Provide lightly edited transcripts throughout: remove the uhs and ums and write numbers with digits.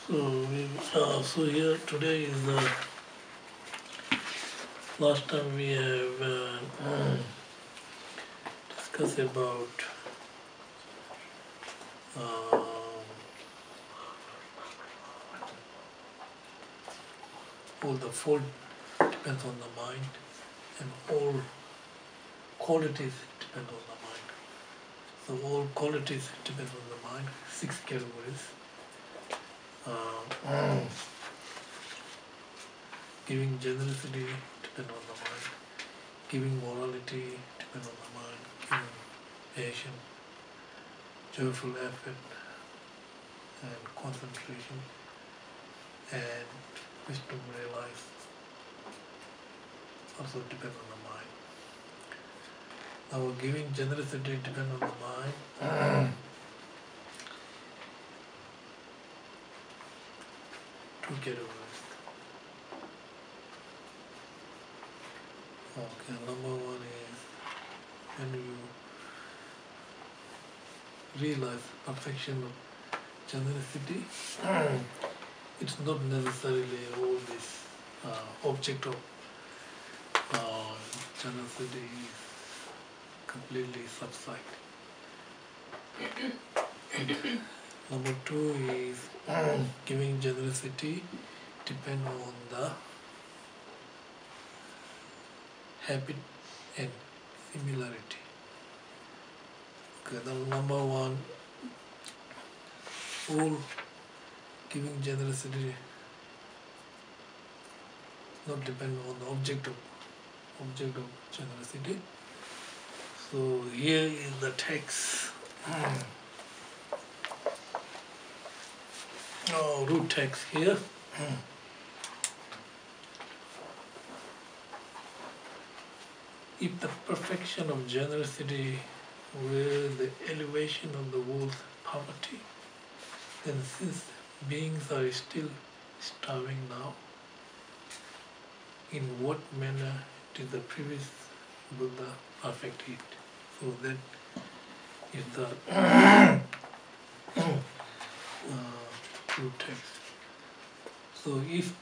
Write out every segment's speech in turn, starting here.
So here today is the last time we have discussed about all the four depends on the mind, and all qualities depend on the mind. So all qualities depend on the mind. 6 categories. Giving generosity depend on the mind. Giving morality depend on the mind. Giving patience, joyful effort, and concentration, and wisdom realized also depend on the mind. Our giving generosity depend on the mind. Two categories. Okay, number one is when you realize perfection of generosity, it's not necessarily all this object of generosity is completely subside. Number two is giving generosity depend on the habit and similarity. Okay, the number one, all giving generosity not depend on the object of generosity. So here is the text. Root text here. If the perfection of generosity were the elevation of the world's poverty, then since beings are still starving now, in what manner did the previous Buddha perfect it? So that is the root text. So if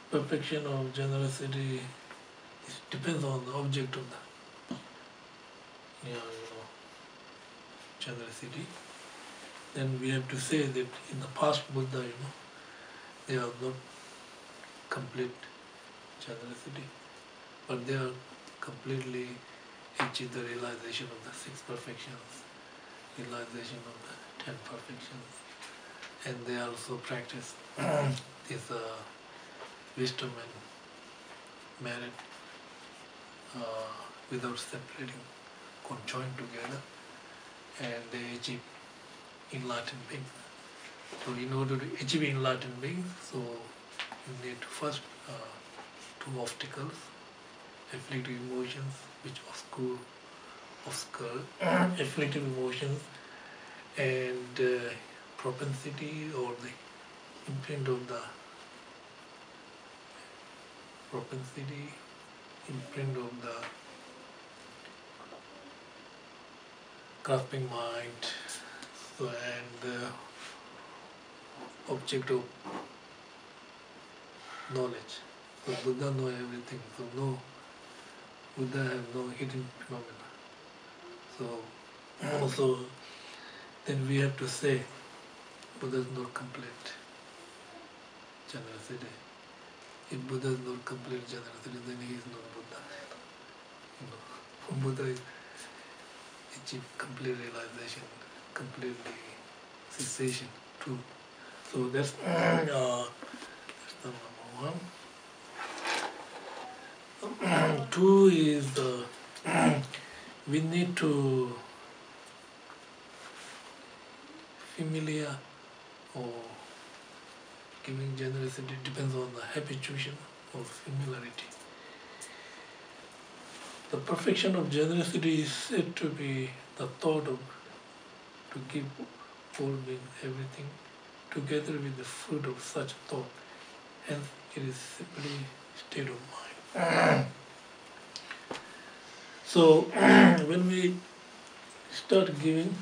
perfection of generosity depends on the object of the generosity, then we have to say that in the past Buddha, they are not complete generosity, but they are completely achieved the realization of the 6 perfections, realization of the 10 perfections, and they also practice this wisdom and merit without separating, conjoined together, and they achieve enlightened being. So in order to achieve enlightened being, so you need to first 2 obstacles, afflictive emotions which obscure afflictive emotions, and propensity or the imprint of the grasping mind, so, and object of knowledge. So Buddha knows everything. So Buddha has no hidden phenomena. So also then we have to say Buddha is not complete generosity. If Buddha is not complete generosity, then he is not Buddha. Buddha is achieved complete realization, completely cessation, too. So that's the number 1. 2 is we need to familiar or giving generosity depends on the habituation or familiarity. The perfection of generosity is said to be the thought of to give all beings everything together with the fruit of such thought. Hence it is simply state of mind. So when we start giving,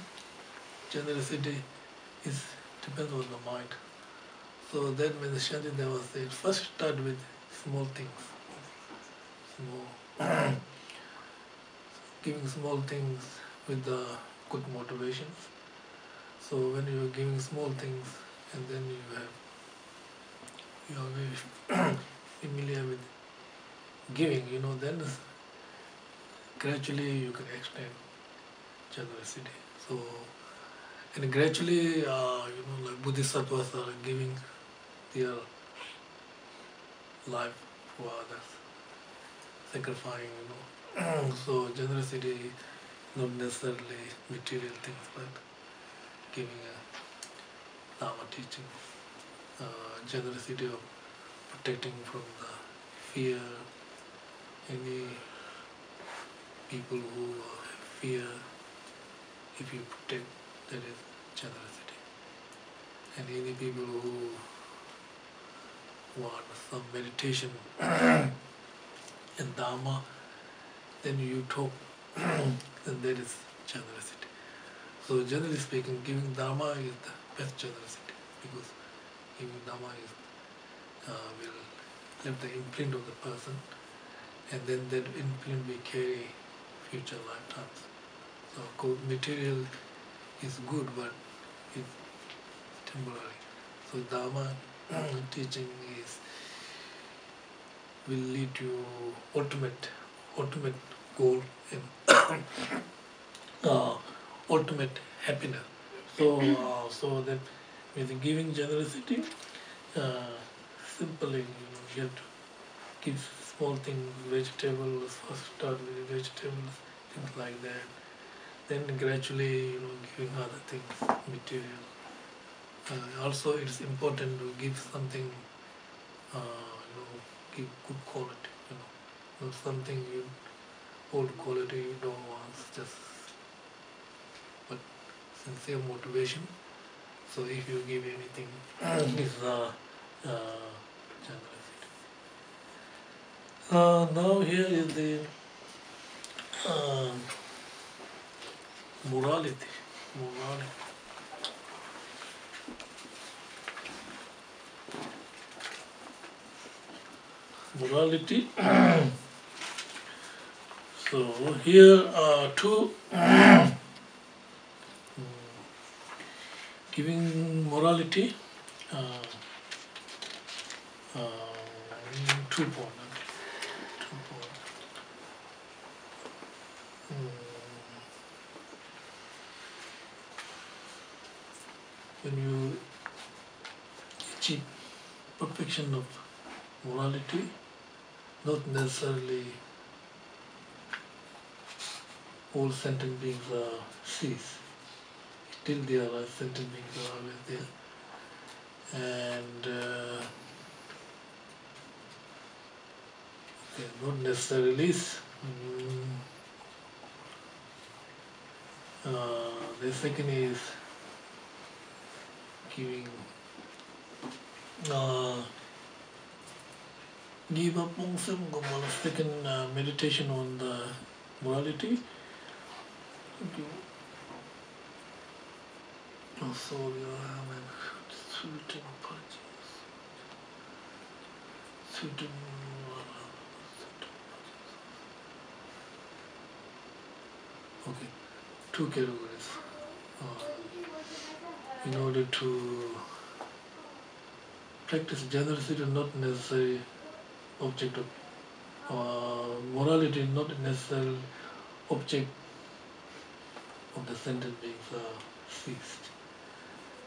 generosity depends on the mind. So then when the Shantideva said, first start with small things, small, giving small things with the good motivations. So when you are giving small things and then you are very familiar with giving, then gradually you can extend generosity. So, and gradually, like Bodhisattvas are giving their life for others, sacrificing, So generosity, not necessarily material things, but giving a Dharma teaching, generosity of protecting from the fear, any people who have fear, if you protect, that is generosity. And any people who want some meditation and Dharma, then you talk, and that is generosity. So generally speaking, giving Dharma is the best generosity, because giving Dharma is, will leave the imprint of the person, and then that imprint will carry future lifetimes. So material is good, but it's temporary. So Dharma teaching will lead to ultimate goal and ultimate happiness. So that with giving generosity, simply you have to give small things, vegetables, first start with vegetables, things like that. Then gradually giving other things, material. Also, it's important to give something, give good quality. Not something old quality you don't want, just but sincere motivation. So if you give anything, it's generosity. Now here is the morality. Morality. So here are two giving morality. Two points. When you achieve perfection of morality, not necessarily all sentient beings are cease. Still there are sentient beings are always there. And not necessarily. The second is giving give up on some second meditation on the morality. Oh, sorry, I am certain purchase. Certain okay, two categories. In order to practice generosity, not necessary object of morality, not necessarily object of the sentient beings are fixed.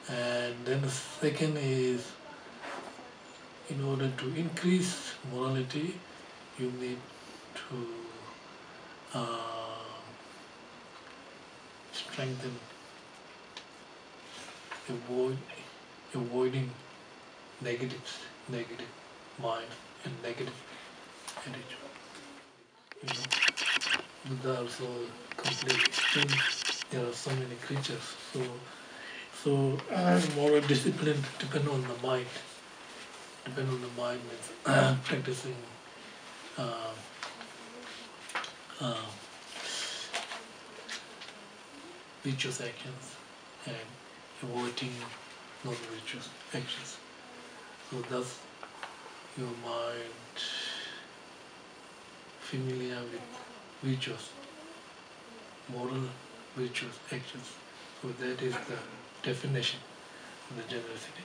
And then the second is, in order to increase morality, you need to strengthen, avoiding negative mind and negative attitude. Buddha also completely explained there are so many creatures. So moral discipline depends on the mind. Means practicing virtuous actions and avoiding non-virtuous actions. So thus your mind familiar with virtues, moral virtues, actions. So that is the definition of the generosity.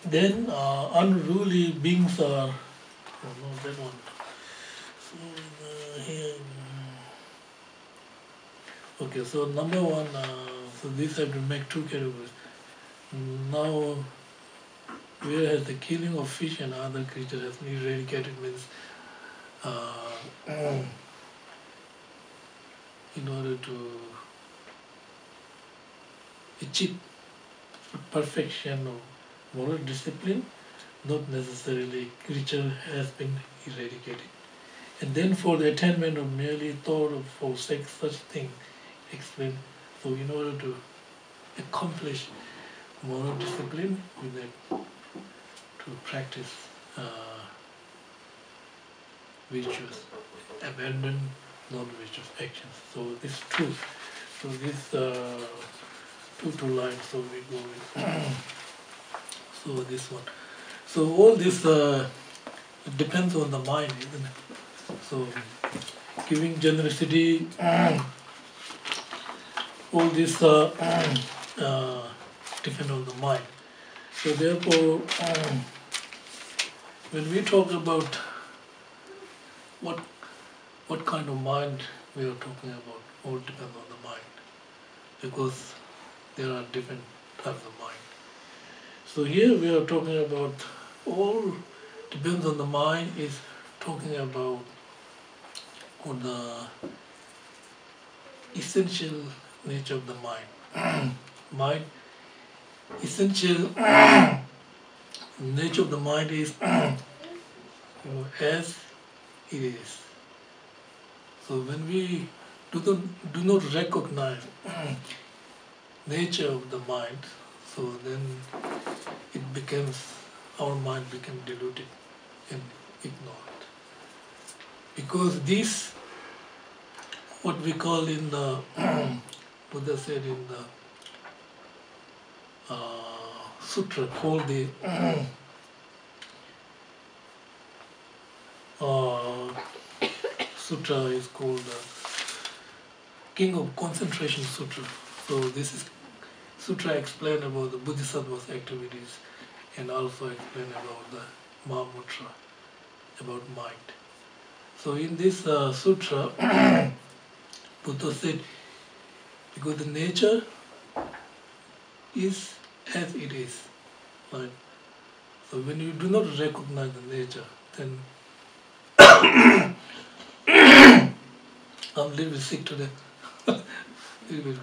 Then unruly beings are, oh no, that one. So here, okay, so number one, so these have to make two categories. Now, whereas the killing of fish and other creatures has been eradicated means in order to achieve perfection of moral discipline, not necessarily creature has been eradicated. And then for the attainment of merely thought of forsake such thing, explain. So in order to accomplish moral discipline, we need to practice virtues, abandon non-virtuous actions. So this two. So this two lines. So we go with. So this one. So all this it depends on the mind, isn't it? So giving generosity, all this depend on the mind. So therefore, when we talk about what kind of mind we are talking about, all depends on the mind, because there are different types of mind. So here we are talking about all depends on the mind is talking about on the essential nature of the mind. Mind, essential nature of the mind is as it is. So when we do not recognize nature of the mind, so then it becomes, our mind becomes diluted and ignorant. Because this, what we call in the, Buddha said in the sutra called the sutra is called the King of Concentration Sutra. So this is sutra explain about the Bodhisattva's activities and also explain about the Mahamudra, about mind. So in this sutra, Buddha said, because the nature is as it is. Right? So when you do not recognize the nature, then I'm a little bit sick today. Little bit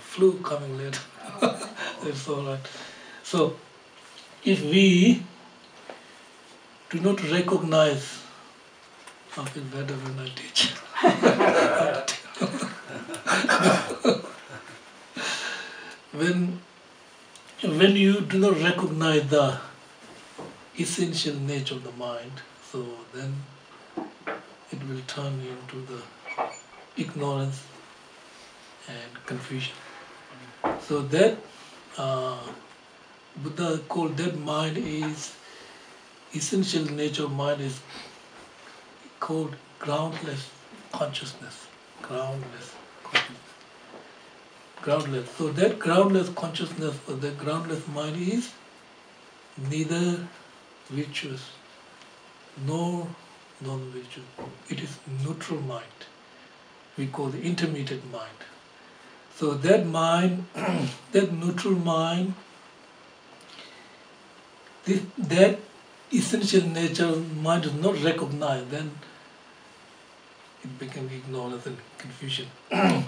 flu coming later. That's all right. So if we do not recognize, I feel better when I teach. When you do not recognize the essential nature of the mind, so then it will turn into the ignorance and confusion. So that Buddha called that mind is essential nature of mind is called groundless consciousness. Groundless consciousness. Groundless. So that groundless consciousness or that groundless mind is neither virtuous nor non-virtuous. It is neutral mind. We call the intermediate mind. So that mind, that neutral mind, that essential nature mind is not recognized, then it becomes ignorance and confusion.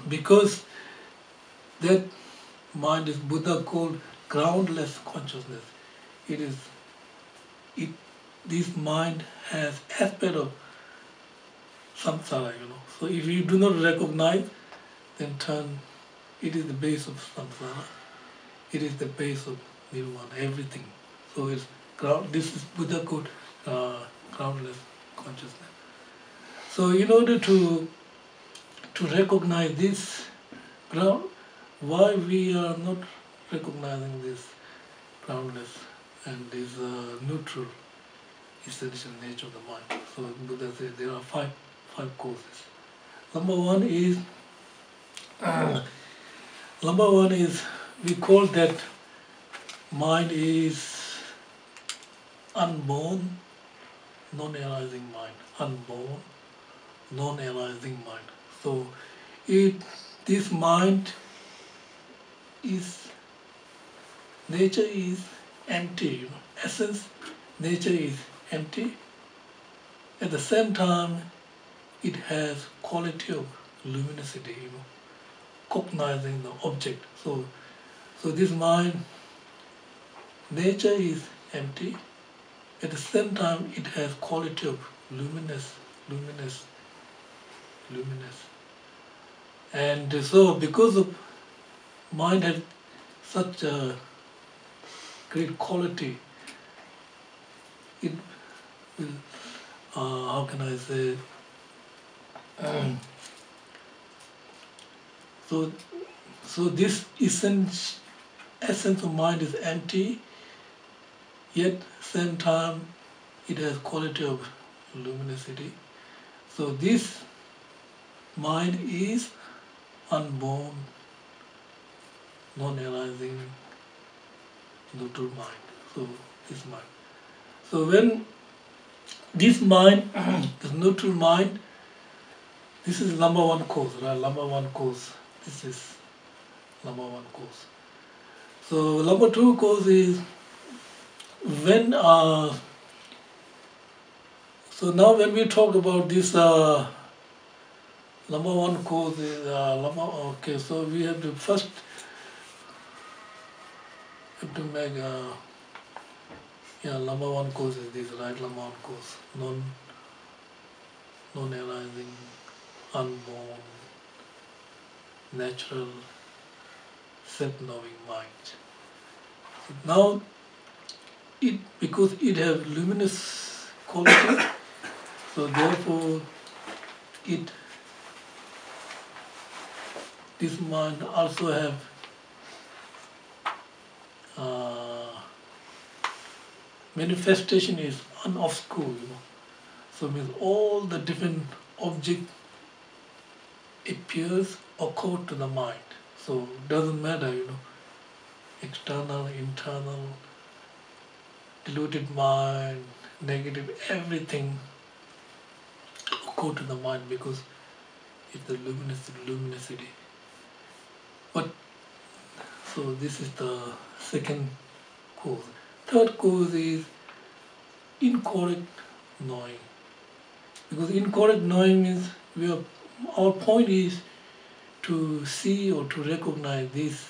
Because that mind is Buddha called groundless consciousness. This mind has aspect of samsara, So if you do not recognize, then it is the base of samsara. It is the base of nirvana, everything. So this is Buddha called groundless consciousness. So in order to recognize this ground, why we are not recognizing this groundless and this neutral essential nature of the mind. So Buddha says there are five causes. Number one is we call that mind is unborn, non-arising mind. Unborn, non-arising mind. So this mind is, nature is empty, essence, nature is empty. At the same time, it has quality of luminosity, cognizing the object. So this mind, nature is empty. At the same time, it has quality of luminous. And so because of mind has such a great quality, it will, how can I say, so this essence of mind is empty, yet same time it has quality of luminosity. So this mind is unborn, non-arising, neutral mind. So this mind. So when this mind, this neutral mind, this is number one cause, right? Number one cause. This is number one cause. So number two cause is when so now when we talk about this number one cause is okay, so we have to first make number one cause is this, right? Number one cause, non-arising, unborn, natural, self-knowing mind. Now, because it has luminous quality, so therefore this mind also have manifestation is unobscure, So means all the different object appears, occur to the mind. So doesn't matter, external, internal, deluded mind, negative, everything occur to the mind because it's the luminosity. But so this is the second cause. Third cause is incorrect knowing. Because incorrect knowing means our point is to see or to recognize this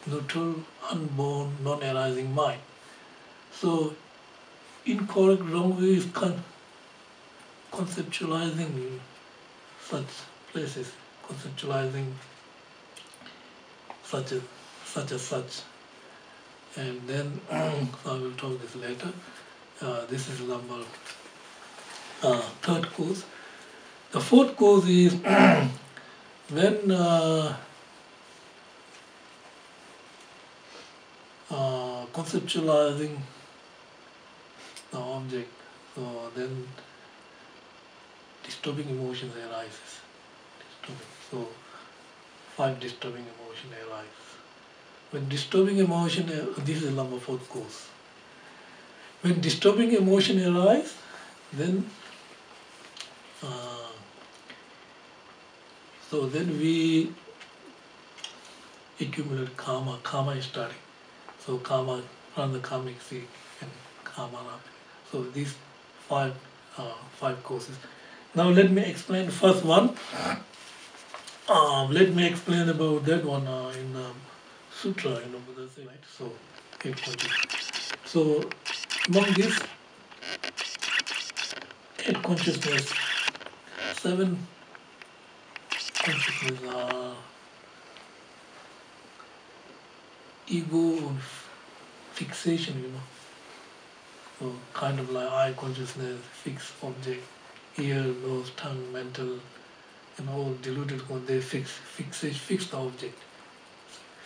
neutral, unborn, non-arising mind. So incorrect wrong way is conceptualizing such places, conceptualizing such as such. And then I will talk this later. This is number third cause. The fourth cause is when conceptualizing the object, so then disturbing emotions arises. So 5 disturbing emotions arise. When disturbing emotion, this is number fourth cause. When disturbing emotion arise, then so then we accumulate karma. Karma is starting. So karma from the karmic seed and karma. So these five causes. Now let me explain the first one. Let me explain about that one in Sutra, Buddha says, right? So 8 consciousness. So among these 8 consciousness, 7 consciousness are ego and fixation, So kind of like eye consciousness, fixed object, ear, nose, tongue, mental, all deluded, they fix the object.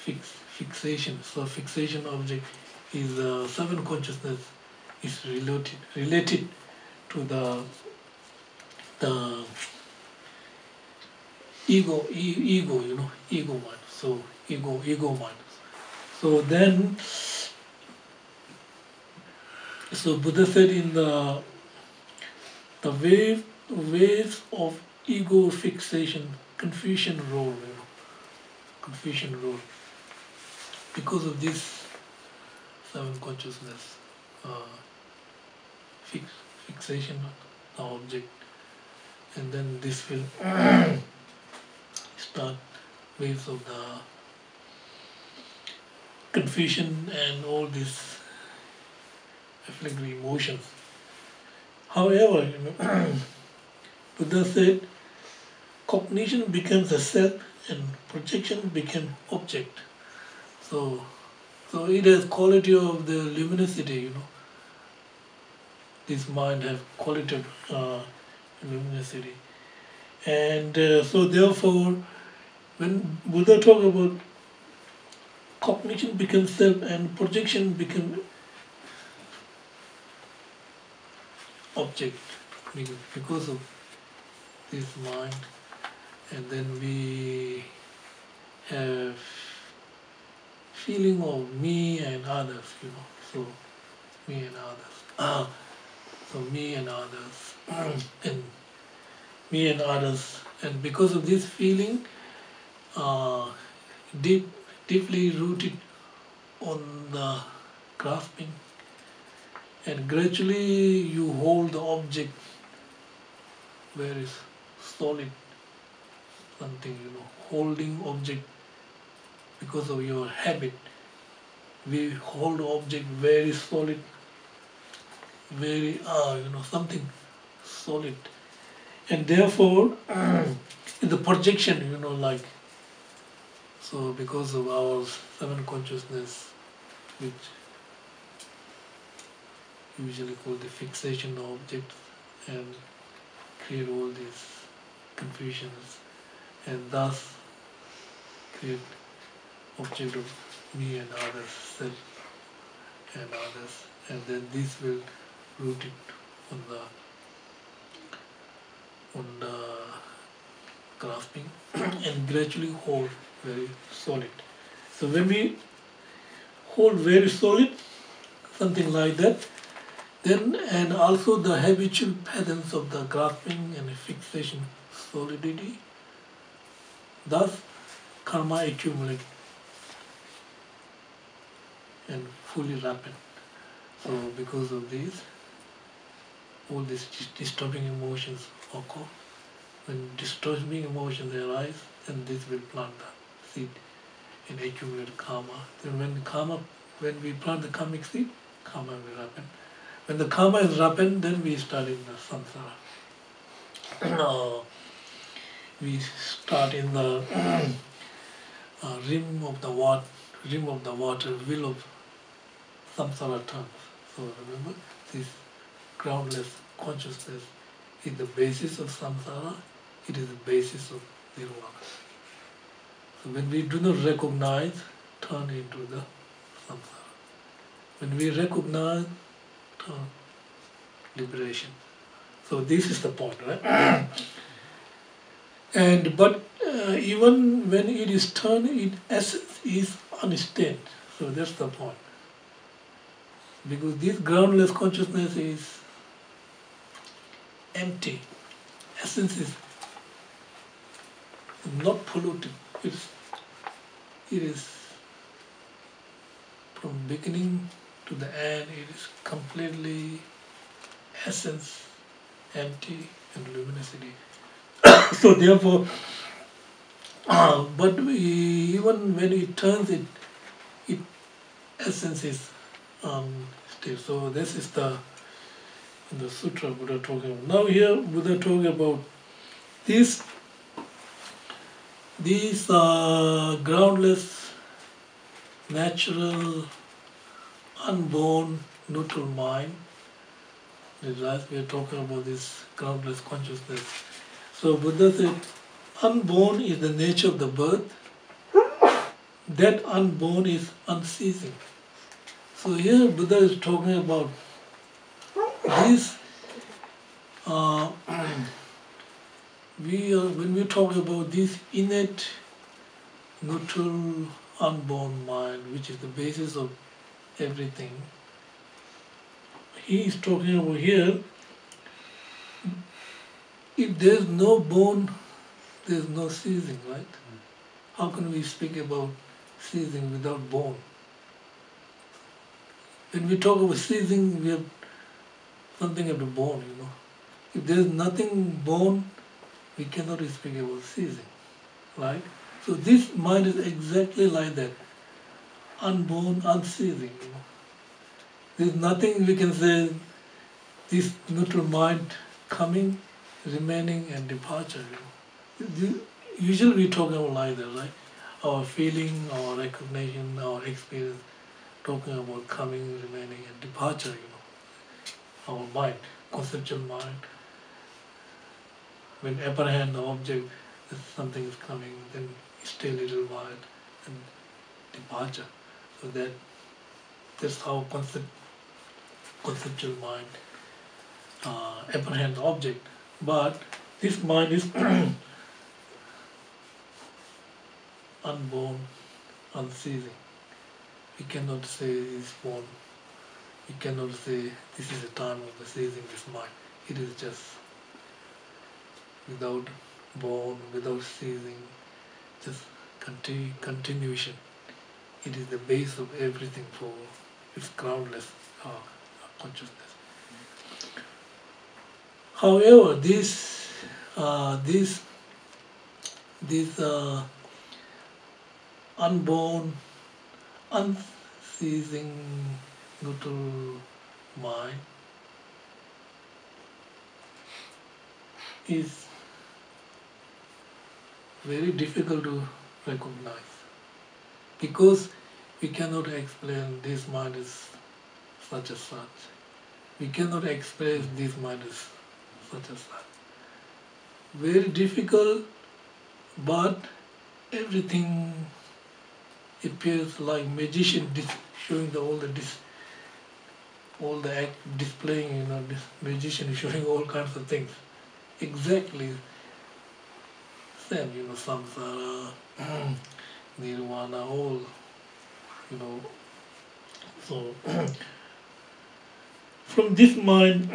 fixation. So fixation object is seven consciousness is related to the ego, ego mind. So ego mind. So then, so Buddha said in the waves of ego fixation, confusion role, confusion role. Because of this seven consciousness, fixation of the object, and then this will start waves of the confusion and all these afflicting emotions. However, Buddha said cognition becomes a self and projection becomes object. So it has quality of the luminosity, This mind have quality of luminosity. And so therefore, when Buddha talk about cognition becomes self and projection becomes object because of this mind, and then we have feeling of me and others, so me and others, so me and others, and me and others, and because of this feeling, deeply rooted on the grasping, and gradually you hold the object very solid, something, holding object because of your habit. We hold the object very solid, very, something solid. And therefore, in the projection, like, so because of our seven consciousness, which usually called the fixation of objects, and create all these confusions, and thus create object of me and others, self and others, and then this will root it on the grasping and gradually hold very solid. So when we hold very solid, something like that, then, and also the habitual patterns of the grasping and fixation solidity, thus karma accumulate and fully ripen. So because of this, all these disturbing emotions occur. When disturbing emotions arise, then this will plant the seed and accumulate karma. Then when we plant the karmic seed, karma will ripen. When the karma is ripened, then we start in the samsara. We start in the rim of the water, wheel of samsara turns. So remember, this groundless consciousness is the basis of samsara. It is the basis of nirvana. So when we do not recognize, turn into the samsara. When we recognize, turn liberation. So this is the point, right? But even when it is turned, its essence is unstained. So that's the point. Because this groundless consciousness is empty. Essence is not polluted. It is from beginning to the end, it is completely essence, empty and luminosity. So therefore, but even when it turns, it essence is still. So this is in the sutra Buddha talking about. Now here Buddha talking about these groundless, natural, unborn, neutral mind. Right? We are talking about this groundless consciousness. So Buddha said, unborn is the nature of the birth, that unborn is unceasing. So here Buddha is talking about this. When we talk about this innate, neutral, unborn mind, which is the basis of everything, he is talking about here. If there is no born, there is no ceasing, right? How can we speak about ceasing without born? When we talk about ceasing, we have something of the born, If there is nothing born, we cannot speak about ceasing, right? So this mind is exactly like that, unborn, unceasing. There is nothing we can say, this neutral mind coming, remaining and departure. Usually we talk about like that, right? Our feeling, our recognition, our experience, talking about coming, remaining and departure, our mind, conceptual mind. When apprehend the object, that something is coming, then stay a little while and departure. So that's how conceptual mind apprehend the object. But this mind is unborn, unceasing. We cannot say it's born. We cannot say this is the time of the ceasing this mind. It is just without born, without ceasing, just continuation. It is the base of everything for its groundless consciousness. However, this unborn, unceasing, neutral mind is very difficult to recognize, because we cannot explain this mind is such and such. We cannot express this mind is such and such. Very difficult, but everything appears like magician showing all the act displaying, this magician showing all kinds of things. Exactly same, samsara, nirvana, all, So from this mind,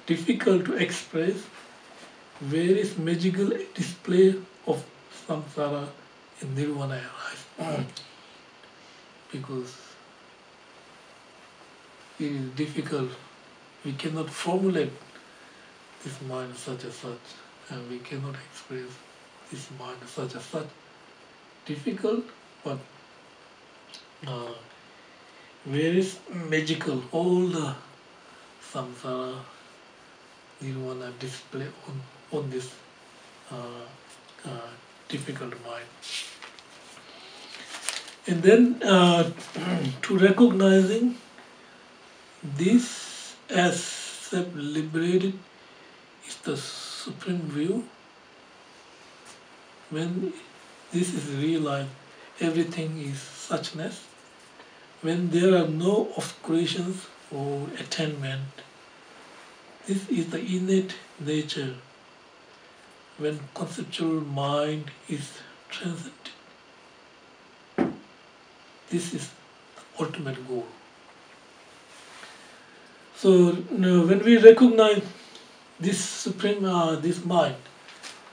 difficult to express various magical display of samsara and nirvana arise. Because it is difficult, we cannot formulate this mind such and such, and we cannot express this mind such and such. Difficult, but various magical, all the samsara, nirvana display on this difficult mind. And then to recognizing this as self-liberated is the supreme view. When this is realized, everything is suchness. When there are no obscurations or attainment, this is the innate nature. When conceptual mind is transcended, this is the ultimate goal. So when we recognize this supreme, this mind,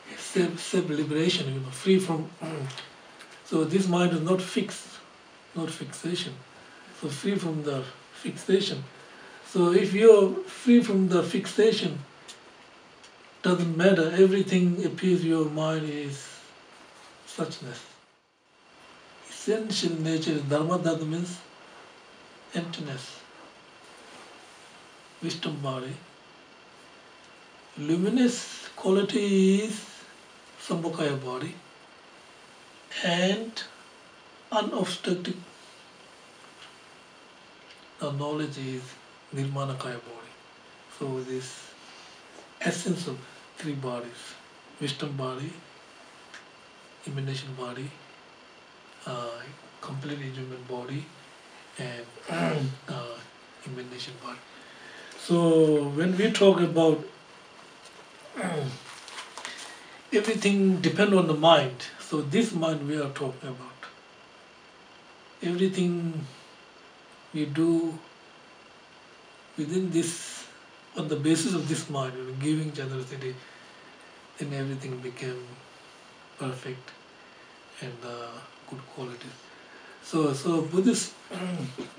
self-liberation, free from. So this mind is not fixed, not fixation. So free from the fixation. So if you are free from the fixation, doesn't matter. Everything appears your mind is suchness. Essential nature is dharma. That means emptiness. Wisdom body. Luminous quality is Sambhokaya body, and unobstructed knowledge is Nirmanakaya body. So this essence of three bodies, wisdom body, emanation body, complete enjoyment body and imagination body. So when we talk about everything depends on the mind, so this mind we are talking about. Everything we do within this, on the basis of this mind, giving generosity, then everything became perfect and good quality. So Buddhist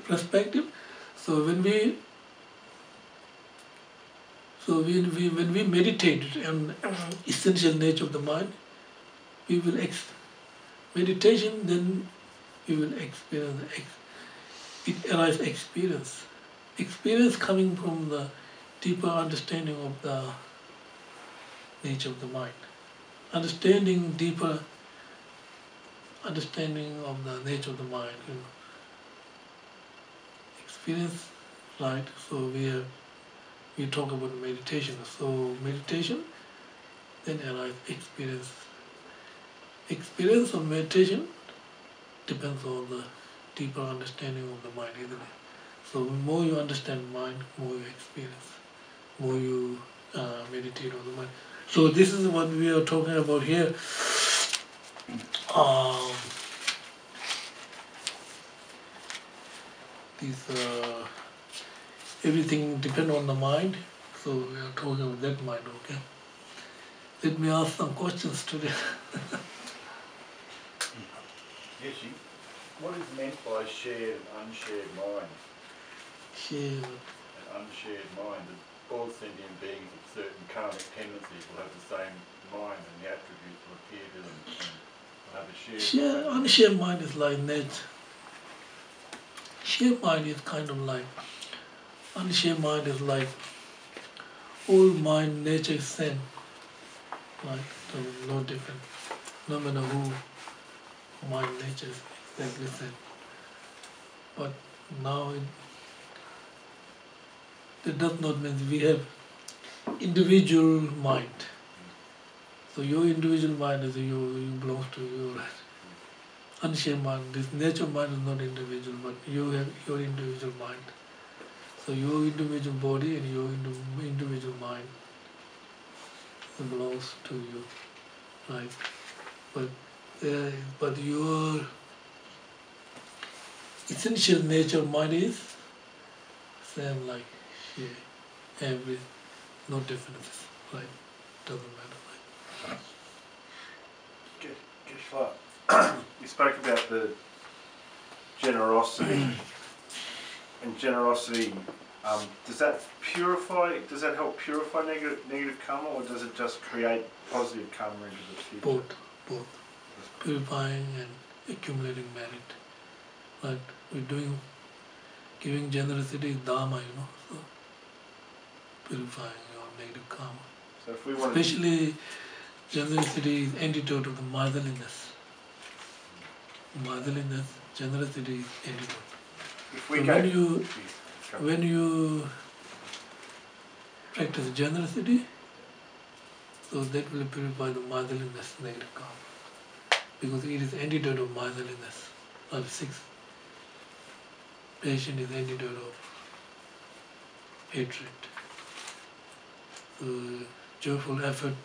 perspective. So when we meditate on essential nature of the mind, we will meditation. Then we will experience it arises experience. Experience coming from the deeper understanding of the nature of the mind. Deeper understanding of the nature of the mind. Experience, right? So we talk about meditation. So meditation, then arises experience. Experience of meditation depends on the deeper understanding of the mind, isn't it? So the more you understand mind, more you experience, more you meditate on the mind. So this is what we are talking about here. Everything depends on the mind. So we are talking about that mind, okay? Let me ask some questions today. Geshe, what is meant by shared and unshared mind? Shared An unshared mind, that all sentient beings with certain karmic tendencies will have the same mind and the attributes will appear to them and will have a shared mind. Unshared mind is like nature. Shared mind is kind of like, unshared mind is like all mind, nature is same. Like, no different. No matter who, mind, nature is exactly same. But now that does not mean we have individual mind. So your individual mind is you belongs to you, right? Unshared mind, this nature mind is not individual, but you have your individual mind. So your individual body and your individual mind belongs to you, right? But your essential nature mind is same like every, no differences, right? Doesn't matter, right? Geshe, you spoke about the generosity, and generosity, does that purify, does that help purify negative karma, or does it just create positive karma into the future? Both. Purifying and accumulating merit. Like giving generosity is dharma, so purifying your negative karma. So if we want Especially generosity is antidote of the motherliness. Generosity is antidote. If we So when you practice generosity, so that will purify the motherliness, negative karma. Because it is antidote of motherliness. Of 6. Patience is antidote of hatred. So joyful effort